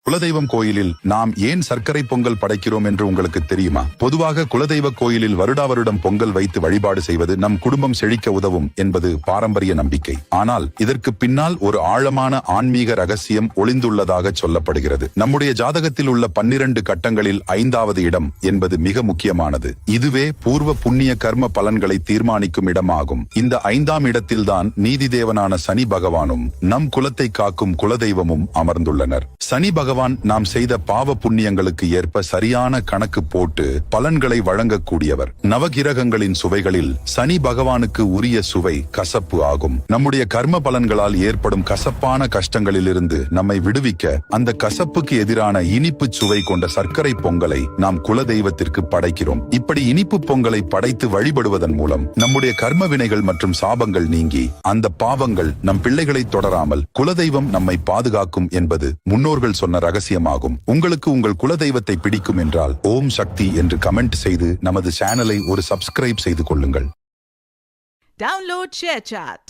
குலதெய்வம் கோயிலில் நாம் ஏன் சர்க்கரை பொங்கல் படைக்கிறோம் என்று உங்களுக்கு தெரியுமா? பொதுவாக குலதெய்வ கோயிலில் வருடாவருடம் பொங்கல் வைத்து வழிபாடு செய்வது நம் குடும்பம் செழிக்க உதவும் என்பது பாரம்பரிய நம்பிக்கை. ஆனால் இதற்கு பின்னால் ஒரு ஆழமான ஆன்மீக ரகசியம் ஒளிந்துள்ளதாக சொல்லப்படுகிறது. நம்முடைய ஜாதகத்தில் உள்ள 12 கட்டங்களில் 5வது இடம் என்பது மிக முக்கியமானது. இதுவே பூர்வ புண்ணிய கர்ம பலன்களை தீர்மானிக்கும் இடமாகும். இந்த 5ஆம் இடத்தில்தான் நீதி தேவனான சனி பகவானும் நம் குலத்தை காக்கும் குலதெய்வமும் அமர்ந்துள்ளனர். சனி பகவான் நாம் செய்த பாவ புண்ணியங்களுக்கு ஏற்ப சரியான கணக்கு போட்டு பலன்களை வழங்கக்கூடியவர். நவகிரகங்களின் சுவைகளில் சனி பகவானுக்கு உரிய சுவை கசப்பு ஆகும். நம்முடைய கர்ம பலன்களால் ஏற்படும் கசப்பான கஷ்டங்களிலிருந்து நம்மை விடுவிக்க அந்த கசப்புக்கு எதிரான இனிப்பு சுவை கொண்ட சர்க்கரை பொங்கலை நாம் குலதெய்வத்திற்கு படைக்கிறோம். இப்படி இனிப்பு பொங்கலை படைத்து வழிபடுவதன் மூலம் நம்முடைய கர்ம வினைகள் மற்றும் சாபங்கள் நீங்கி அந்த பாவங்கள் நம் பிள்ளைகளை தொடராமல் குலதெய்வம் நம்மை பாதுகாக்கும் என்பது முன்னோர்கள் சொன்ன ரகசியமாகும். உங்களுக்கு உங்கள் குலதெய்வத்தை பிடிக்கும் என்றால் ஓம் சக்தி என்று கமெண்ட் செய்து நமது சேனலை ஒரு சப்ஸ்கிரைப் செய்து கொள்ளுங்கள். Download ShareChat.